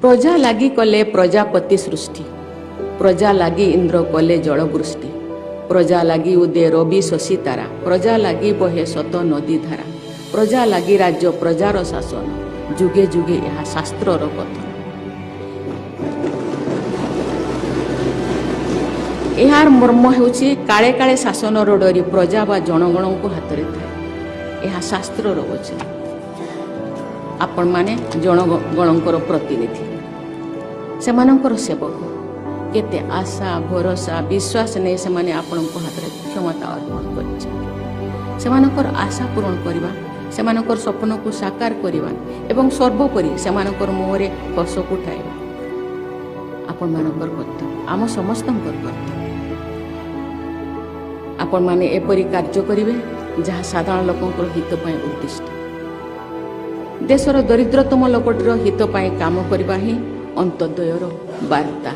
प्रजा लागी कले प्रजापति सृष्टि, प्रजा लागी इंद्र कले जलवृष्टि, प्रजा लागी उदे रवि शशि तारा, प्रजा लागी बहे शत नदी धारा, प्रजा लागी राज्य प्रजार शासन, जुगे जुगे यह शास्त्रर कथन। यार मर्म होछि काले काले शासनर डरी प्रजा बा जनगण को हाथ में थाए। यह शास्त्रर वचन। आपण माने जनगणकर प्रतिनिधि, सेमानंकर सेवक, केते आशा भरोसा विश्वास नहीं से माने आपण को हाथ में क्षमता अर्पण कर सेमानंकर आशा पूरण करवा, सेमानंकर स्वप्न को साकार करवा एवं सर्वोपरि सेमानंकर मुहरे हस को उठाइबा आपण मानकर कर्तव्य, आम समस्तंकर कर्तव्य। आपण माने एपरी कार्य करिवे जहाँ साधारण लोकंकर हित पय उद्दिष्ट। देशर दरिद्रतम लोकटर हित पय काम करबा ही अंत्योदयर वार्ता।